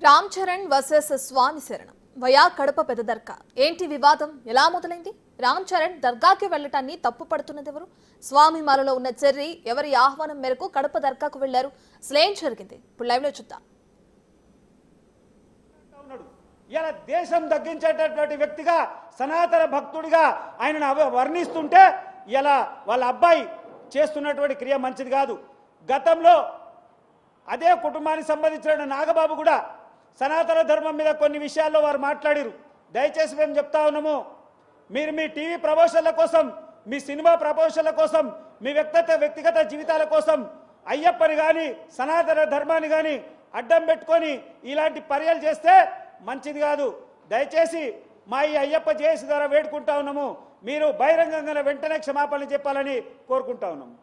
Ram Charan versus స్వామి శరణం via Kadapa పెద్ద దర్గా ఏంటి వివాదం ఎలా మొదలైంది? రామ్ చరణ్ దర్గాకి వెళ్లటాన్ని తప్పు పడుతున్నది ఎవరు? స్వామి మాలలో ఉన్న చెర్రి ఎవరి ఆహ్వానం మేరకు కడప దర్గాకు వెళ్లారు? అసలేం జరిగింది ఇప్పుడు లైవ్ లో చూద్దాం. ఇలా దేశం తగ్గించేటటువంటి వ్యక్తిగా సనాతన భక్తుడిగా ఆయనను వర్ణిస్తుంటే ఇలా వాళ్ళ అబ్బాయి చేస్తున్నటువంటి క్రియ మంచిది కాదు. గతంలో అదే కుటుంబానికి సంబంధించిన నాగబాబు కూడా సనాతన ధర్మం మీద కొన్ని విషయాల్లో వారు మాట్లాడారు. దయచేసి మేము చెప్తా ఉన్నాము, మీరు మీ టీవీ ప్రమోషన్ల కోసం, మీ సినిమా ప్రమోషన్ల కోసం, మీ వ్యక్తిగత జీవితాల కోసం అయ్యప్పని కానీ సనాతన ధర్మాన్ని కానీ అడ్డం పెట్టుకొని ఇలాంటి పర్యలు చేస్తే మంచిది కాదు. దయచేసి మా ఈ అయ్యప్ప జేఏసీ ద్వారా వేడుకుంటా ఉన్నాము, మీరు బహిరంగంగా వెంటనే క్షమాపణలు చెప్పాలని కోరుకుంటా ఉన్నాము.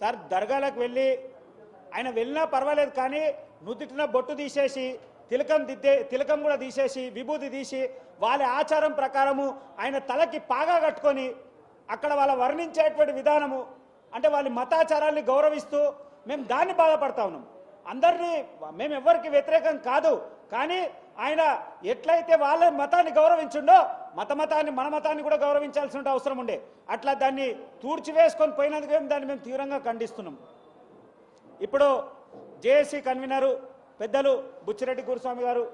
సార్, దర్గాలకు వెళ్ళి ఆయన వెళ్ళినా పర్వాలేదు, కానీ నుదుటిన బొట్టు తీసేసి తిలకం కూడా తీసేసి విభూతి తీసి వాళ్ళ ఆచారం ప్రకారము ఆయన తలకి పాగా కట్టుకొని అక్కడ వాళ్ళ వర్ణించేటువంటి విధానము అంటే వాళ్ళ మతాచారాన్ని గౌరవిస్తూ మేము దాన్ని బాధపడతా ఉన్నాం. అందరినీ మేము ఎవరికి వ్యతిరేకం కాదు, కానీ ఆయన ఎట్లయితే వాళ్ళ మతాన్ని గౌరవించుండో మన మతాన్ని కూడా గౌరవించాల్సిన అవసరం ఉండే. అట్లా దాన్ని తూడ్చివేసుకొని పోయినందుకు దాన్ని మేము తీవ్రంగా ఖండిస్తున్నాం. ఇప్పుడు జేఏసీ కన్వీనరు పెద్దలు బుచ్చిరెడ్డి గురుస్వామి గారు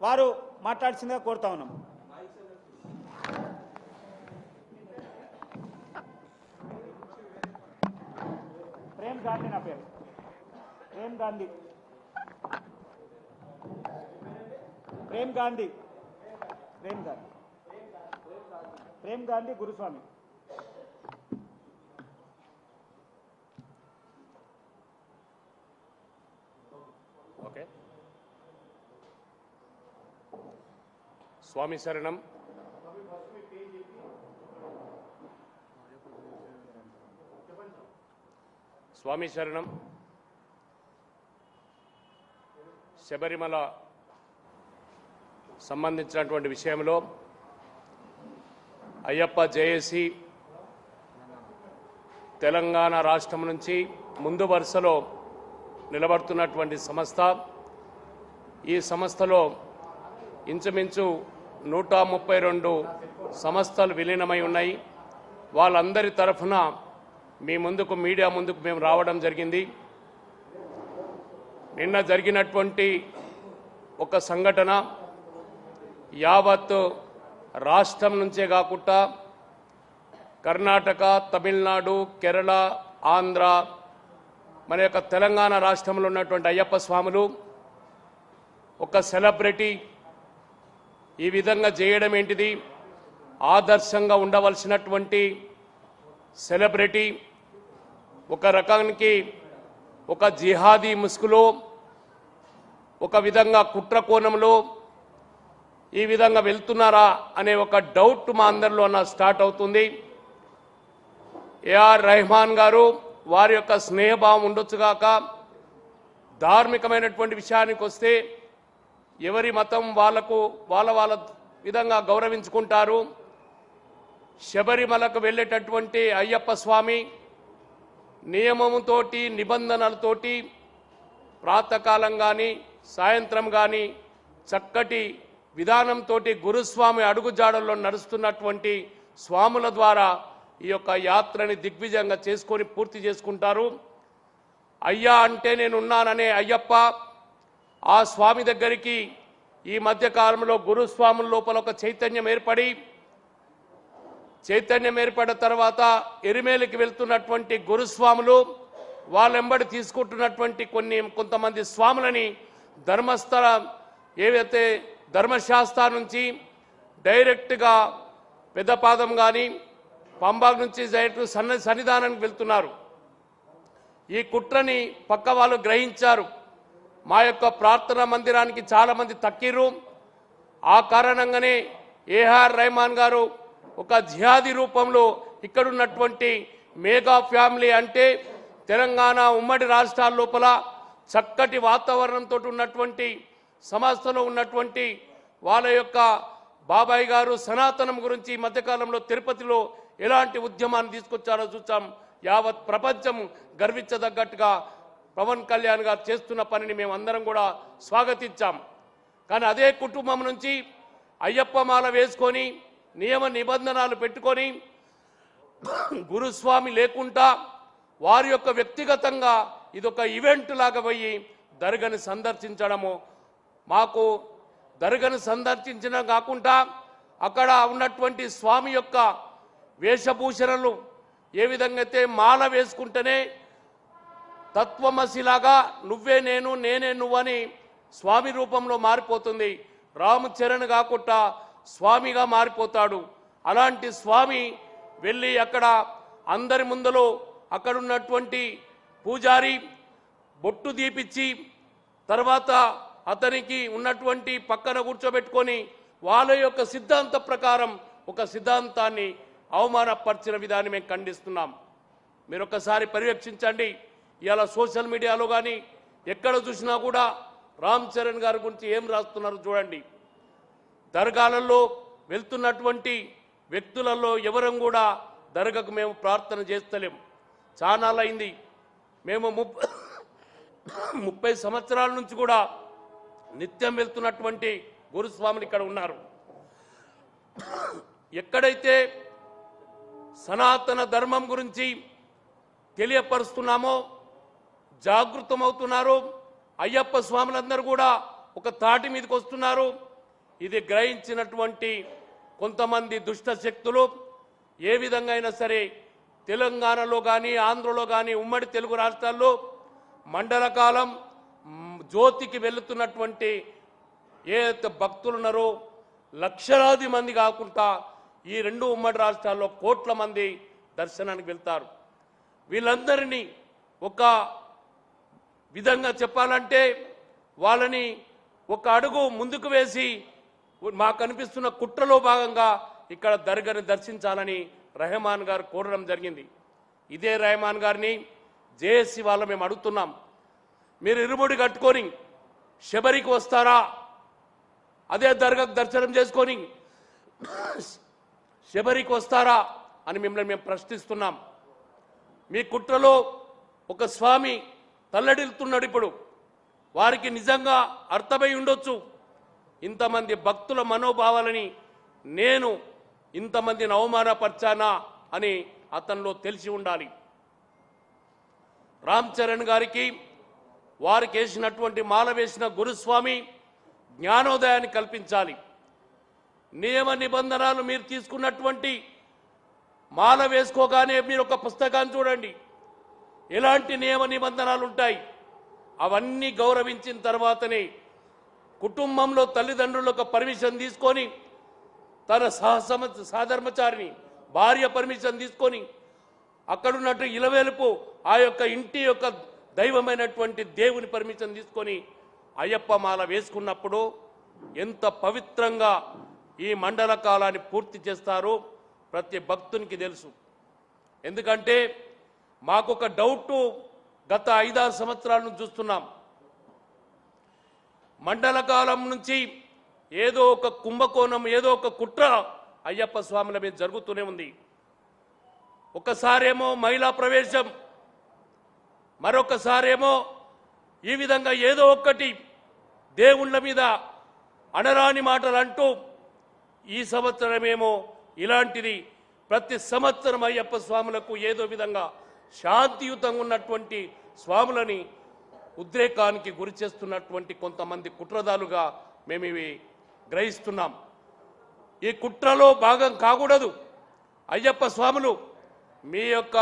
వారు మాట్లాడాల్సిందిగా కోరుతా ఉన్నాం. ప్రేమ్ గాంధీ, నా పేరు ప్రేమ్ గాంధీ. గురుస్వామి. ఓకే. స్వామి శరణం. స్వామి శరణం. శబరిమల సంబంధించినటువంటి విషయంలో అయ్యప్ప జేఏసీ తెలంగాణ రాష్ట్రం నుంచి ముందు వరుసలో నిలబడుతున్నటువంటి సంస్థ. ఈ సంస్థలో ఇంచుమించు 132 సంస్థలు విలీనమై ఉన్నాయి. వాళ్ళందరి తరఫున మీడియా ముందుకు మేము రావడం జరిగింది. నిన్న జరిగినటువంటి ఒక సంఘటన యావత్ రాష్ట్రం నుంచే కాకుండా కర్ణాటక, తమిళనాడు, కేరళ, ఆంధ్ర, మన యొక్క తెలంగాణ రాష్ట్రంలో ఉన్నటువంటి అయ్యప్ప స్వాములు ఒక సెలబ్రిటీ ఈ విధంగా చేయడం ఏంటిది? ఆదర్శంగా ఉండవలసినటువంటి సెలబ్రిటీ ఒక రకానికి ఒక జిహాదీ ముసుగులో ఒక విధంగా కుట్ర కోణంలో ఈ విధంగా వెళ్తున్నారా అనే ఒక డౌట్ మా అందరిలో స్టార్ట్ అవుతుంది. ఏఆర్ రెహమాన్ గారు వారి యొక్క స్నేహభావం ఉండొచ్చుగాక, ధార్మికమైనటువంటి విషయానికి వస్తే ఎవరి మతం వాళ్ళ విధంగా గౌరవించుకుంటారు. శబరిమలకు వెళ్ళేటటువంటి అయ్యప్ప స్వామి నియమముతోటి నిబంధనలతోటి ప్రాతకాలం కానీ సాయంత్రం కానీ చక్కటి విధానంతో గురుస్వామి అడుగుజాడల్లో నడుస్తున్నటువంటి స్వాముల ద్వారా ఈ యొక్క యాత్రని దిగ్విజయంగా చేసుకొని పూర్తి చేసుకుంటారు. అయ్యా అంటే నేనున్నాననే అయ్యప్ప ఆ స్వామి దగ్గరికి ఈ మధ్యకాలంలో గురుస్వాముల లోపల ఒక చైతన్యం ఏర్పడిన తర్వాత ఎరిమేలికి వెళ్తున్నటువంటి గురుస్వాములు వాళ్ళెంబడి తీసుకుంటున్నటువంటి కొంతమంది స్వాములని ధర్మస్థల ఏవైతే ధర్మశాస్త్ర నుంచి డైరెక్ట్గా పెద్దపాదం కానీ పంబా నుంచి డైరెక్ట్ సన్నిధానానికి వెళ్తున్నారు. ఈ కుట్రని పక్క వాళ్ళు గ్రహించారు. మా యొక్క ప్రార్థనా మందిరానికి చాలామంది తక్కిరు. ఆ కారణంగానే ఏఆర్ రెహమాన్ గారు ఒక జిహాదీ రూపంలో ఇక్కడున్నటువంటి మేఘా ఫ్యామిలీ అంటే తెలంగాణ ఉమ్మడి రాష్ట్రాల లోపల చక్కటి వాతావరణంతో ఉన్నటువంటి సంస్థలో ఉన్నటువంటి వాళ్ళ యొక్క బాబాయ్ గారు సనాతనం గురించి మధ్యకాలంలో తిరుపతిలో ఎలాంటి ఉద్యమాన్ని తీసుకొచ్చారో చూసాం. యావత్ ప్రపంచం గర్వించదగ్గట్టుగా పవన్ కళ్యాణ్ గారు చేస్తున్న పనిని మేమందరం కూడా స్వాగతించాం. కానీ అదే కుటుంబం నుంచి అయ్యప్ప మాల వేసుకొని నియమ నిబంధనలు పెట్టుకొని గురుస్వామి లేకుండా వారి యొక్క వ్యక్తిగతంగా ఇదొక ఈవెంట్ లాగా పోయి దర్గాని సందర్శించడము, మాకు దర్గాని సందర్శించడం కాకుండా అక్కడ ఉన్నటువంటి స్వామి యొక్క వేషభూషణలు ఏ విధంగా అయితే మాల వేసుకుంటేనే తత్వమసిలాగా నువ్వే నేను నేనే నువ్వని స్వామి రూపంలో మారిపోతుంది. రామ్ చరణ్ కాకుండా స్వామిగా మారిపోతాడు. అలాంటి స్వామి వెళ్ళి అక్కడ అందరి ముందులో అక్కడ ఉన్నటువంటి పూజారి బొట్టు దీపిచ్చి తర్వాత అతనికి ఉన్నటువంటి పక్కన కూర్చోబెట్టుకొని వాళ్ళ యొక్క సిద్ధాంత ప్రకారం ఒక సిద్ధాంతాన్ని అవమానపరిచిన విధాన్ని మేము ఖండిస్తున్నాం. మీరు ఒక్కసారి పర్యవేక్షించండి. ఇవాళ సోషల్ మీడియాలో కానీ ఎక్కడ చూసినా కూడా రామ్ చరణ్ గారి గురించి ఏం రాస్తున్నారో చూడండి. దర్గాలలో వెళ్తున్నటువంటి వ్యక్తులలో ఎవరం కూడా దర్గాకు మేము ప్రార్థన చేస్తలేం. చాలా అయింది. మేము 30 సంవత్సరాల నుంచి కూడా నిత్యం వెళ్తున్నటువంటి గురుస్వాములు ఇక్కడ ఉన్నారు. ఎక్కడైతే సనాతన ధర్మం గురించి తెలియపరుస్తున్నామో, జాగృతమవుతున్నారో, అయ్యప్ప స్వాములందరూ కూడా ఒక తాటి మీదకి వస్తున్నారు. ఇది గ్రహించినటువంటి కొంతమంది దుష్ట శక్తులు ఏ విధంగా అయినా సరే తెలంగాణలో కానీ ఆంధ్రలో కానీ ఉమ్మడి తెలుగు రాష్ట్రాల్లో మండల కాలం జ్యోతికి వెళుతున్నటువంటి ఏ భక్తులు ఉన్నారో లక్షలాది మంది కాకుండా ఈ 2 ఉమ్మడి రాష్ట్రాల్లో కోట్ల మంది దర్శనానికి వెళ్తారు. వీళ్ళందరినీ ఒక విధంగా చెప్పాలంటే వాళ్ళని ఒక అడుగు ముందుకు వేసి మాకు కనిపిస్తున్న కుట్రలో భాగంగా ఇక్కడ దర్గాని దర్శించాలని రెహమాన్ గారు కోరడం జరిగింది. ఇదే రెహమాన్ గారిని జేఏసీ వాళ్ళ మేము అడుగుతున్నాం, మీరు ఇరుముడి కట్టుకొని శబరికి వస్తారా? అదే దర్గాకు దర్శనం చేసుకొని శబరికి వస్తారా అని మిమ్మల్ని మేము ప్రశ్నిస్తున్నాం. మీ కుట్రలో ఒక స్వామి తల్లడిల్లుతున్నాడు. ఇప్పుడు వారికి నిజంగా అర్థమై ఉండొచ్చు ఇంతమంది భక్తుల మనోభావాలని నేను ఇంతమందిని అవమానపరిచానా అని అతనిలో తెలిసి ఉండాలి. రామ్ చరణ్ గారికి వారికి వేసినటువంటి మాల వేసిన గురుస్వామి జ్ఞానోదయాన్ని కల్పించాలి. నియమ నిబంధనలు మీరు తీసుకున్నటువంటి మాల వేసుకోగానే మీరు ఒక పుస్తకాన్ని చూడండి, ఎలాంటి నియమ నిబంధనలు ఉంటాయి. అవన్నీ గౌరవించిన తర్వాతనే కుటుంబంలో తల్లిదండ్రులకు పర్మిషన్ తీసుకొని తన సహధర్మచారిని భార్య పర్మిషన్ తీసుకొని అక్కడున్నట్టు ఇలవేలుపు ఆ యొక్క ఇంటి యొక్క దైవమైనటువంటి దేవుని పర్మిషన్ తీసుకొని అయ్యప్ప మాల వేసుకున్నప్పుడు ఎంత పవిత్రంగా ఈ మండల కాలాన్ని పూర్తి చేస్తారో ప్రతి భక్తునికి తెలుసు. ఎందుకంటే మాకొక డౌట్ గత 5-6 సంవత్సరాల నుంచి చూస్తున్నాం. మండల కాలం నుంచి ఏదో ఒక కుంభకోణం, ఏదో ఒక కుట్ర అయ్యప్ప స్వాముల మీద జరుగుతూనే ఉంది. ఒకసారేమో మహిళా ప్రవేశం, మరొకసారేమో ఈ విధంగా ఏదో ఒక్కటి దేవుళ్ళ మీద అనరాని మాటలు అంటూ, ఈ సంవత్సరమేమో ఇలాంటిది. ప్రతి సంవత్సరం అయ్యప్ప స్వాములకు ఏదో విధంగా శాంతియుతంగా ఉన్నటువంటి స్వాములని ఉద్రేకానికి గురి చేస్తున్నటువంటి కొంతమంది కుట్రదాలుగా మేము ఇవి గ్రహిస్తున్నాం. ఈ కుట్రలో భాగం కాకూడదు. అయ్యప్ప స్వాములు మీ యొక్క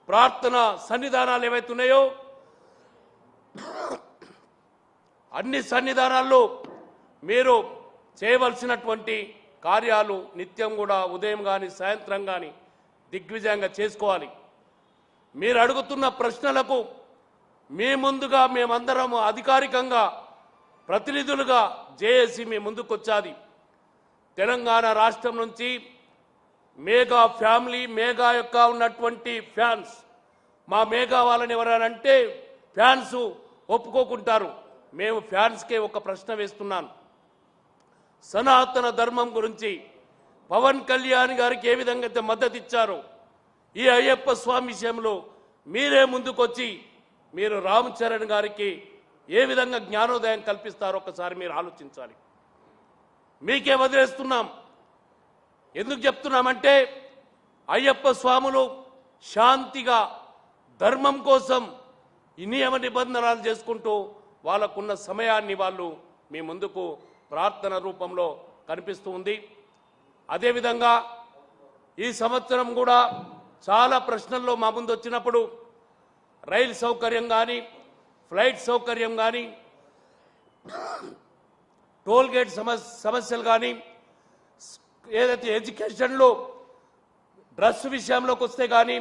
ప్రార్థన సన్నిధానాలు ఏవైతున్నాయో అన్ని సన్నిధానాల్లో మీరు చేయవలసినటువంటి కార్యాలు నిత్యం కూడా ఉదయం కానీ సాయంత్రం కానీ దిగ్విజయంగా చేసుకోవాలి. మీరు అడుగుతున్న ప్రశ్నలకు మీ ముందుగా మేమందరం అధికారికంగా ప్రతినిధులుగా జేఏసీ మీ ముందుకొచ్చాది. తెలంగాణ రాష్ట్రం నుంచి మేఘా ఫ్యామిలీ, మేఘా యొక్క ఉన్నటువంటి ఫ్యాన్స్, మా మేఘా వాళ్ళని ఎవరనంటే ఫ్యాన్స్ ఒప్పుకోకుంటారు. మేము ఫ్యాన్స్కే ఒక ప్రశ్న వేస్తున్నాను. సనాతన ధర్మం గురించి పవన్ కళ్యాణ్ గారికి ఏ విధంగా అయితే మద్దతు ఇచ్చారో ఈ అయ్యప్ప స్వామి విషయంలో మీరే ముందుకొచ్చి మీరు రామ్ చరణ్ గారికి ఏ విధంగా జ్ఞానోదయం కల్పిస్తారో ఒకసారి మీరు ఆలోచించాలి. మీకే వదిలేస్తున్నాం. ఎందుకు చెప్తున్నామంటే అయ్యప్ప స్వాములు శాంతిగా ధర్మం కోసం ఈ నియమ నిబంధనలు చేసుకుంటూ వాళ్ళకున్న సమయాన్ని వాళ్ళు మీ ముందుకు ప్రార్థన రూపంలో కనిపిస్తూ ఉంది. అదేవిధంగా ఈ సంవత్సరం కూడా చాలా ప్రశ్నల్లో మా ముందు వచ్చినప్పుడు రైలు సౌకర్యం కానీ ఫ్లైట్ సౌకర్యం కానీ టోల్ గేట్ సమస్యలు కానీ ఏదైతే ఎడ్యుకేషన్లో డ్రెస్ విషయంలోకి వస్తే కానీ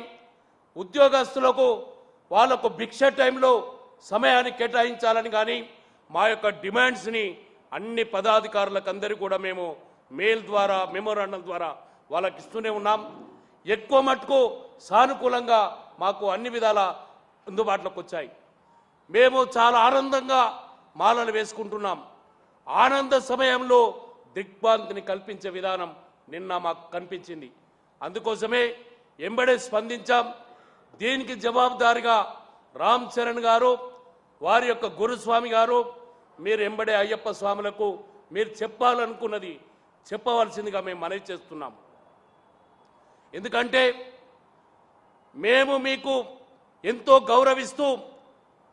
ఉద్యోగస్తులకు వాళ్ళకు భిక్ష టైంలో సమయాన్ని కేటాయించాలని కానీ మా యొక్క డిమాండ్స్ని అన్ని పదాధికారులకు అందరూ కూడా మేము మెయిల్ ద్వారా మెమోరాండం ద్వారా వాళ్ళకి ఇస్తూనే ఉన్నాం. ఎక్కువ మట్టుకు సానుకూలంగా మాకు అన్ని విధాల అందుబాటులోకి వచ్చాయి. మేము చాలా ఆనందంగా మాలలు వేసుకుంటున్నాం. ఆనంద సమయంలో దిగ్భ్రాంతిని కల్పించే విధానం నిన్న మాకు కనిపించింది. అందుకోసమే ఎంబడే స్పందించాం. దీనికి జవాబుదారిగా రామ్ చరణ్ గారు వారి యొక్క గురుస్వామి గారు మీరు ఎంబడే అయ్యప్ప స్వాములకు మీరు చెప్పాలనుకున్నది చెప్పవలసిందిగా మేము మనవి చేస్తున్నాం. ఎందుకంటే మేము మీకు ఎంతో గౌరవిస్తూ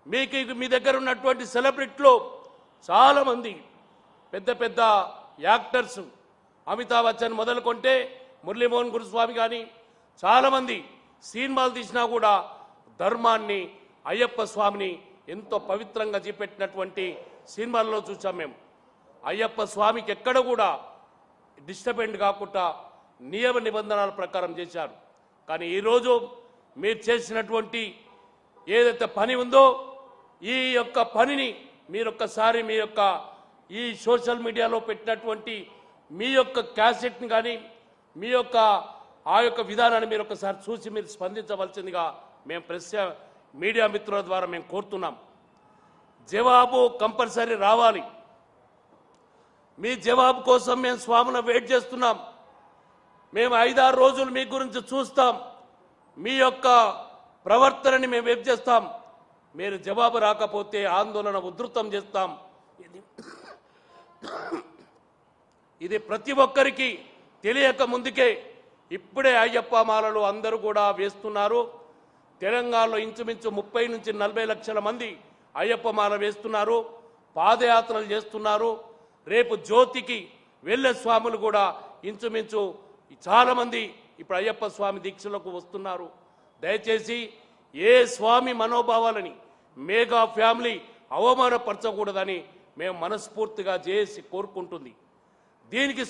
మీకు మీ దగ్గర ఉన్నటువంటి సెలబ్రిటీలు చాలామంది పెద్ద పెద్ద యాక్టర్స్ అమితాబ్ బచ్చన్ మొదలుకొంటే మురళీమోహన్ గురుస్వామి కానీ చాలామంది సినిమాలు తీసినా కూడా ధర్మాన్ని అయ్యప్ప స్వామిని ఎంతో పవిత్రంగా చూపెట్టినటువంటి సినిమాల్లో చూసాం. మేము అయ్యప్ప స్వామికి ఎక్కడ కూడా డిస్టర్బెంట్ కాకుండా నియమ నిబంధనల ప్రకారం చేశారు. కానీ ఈరోజు మీరు చేసినటువంటి ఏదైతే పని ఉందో ఈ యొక్క పనిని మీరొక్కసారి మీ యొక్క ఈ సోషల్ మీడియాలో పెట్టినటువంటి మీ యొక్క క్యాసెట్ని కానీ మీ యొక్క ఆ యొక్క విధానాన్ని మీరు ఒకసారి చూసి మీరు స్పందించవలసిందిగా మేము మీడియా మిత్రుల ద్వారా మేము కోరుతున్నాం. జవాబు కంపల్సరీ రావాలి. మీ జవాబు కోసం మేము స్వాముల వెయిట్ చేస్తున్నాం. మేము 5-6 రోజులు మీ గురించి చూస్తాం. మీ యొక్క ప్రవర్తనని మేము వెయిట్ చేస్తాం. మీరు జవాబు రాకపోతే ఆందోళన ఉధృతం చేస్తాం. ఇది ప్రతి ఒక్కరికి తెలియక ముందుకే ఇప్పుడే అయ్యప్ప మాలలు అందరూ కూడా వేస్తున్నారు. తెలంగాణలో ఇంచుమించు 30 నుంచి 40 లక్షల మంది అయ్యప్ప మాల వేస్తున్నారు, పాదయాత్రలు చేస్తున్నారు. రేపు జ్యోతికి వెళ్ళే స్వాములు కూడా ఇంచుమించు చాలామంది ఇప్పుడు అయ్యప్ప స్వామి దీక్షలకు వస్తున్నారు. దయచేసి ఏ స్వామి మనోభావాలని మేఘా ఫ్యామిలీ అవమానపరచకూడదని మేము మనస్ఫూర్తిగా చేసి కోరుకుంటుంది. దీనికి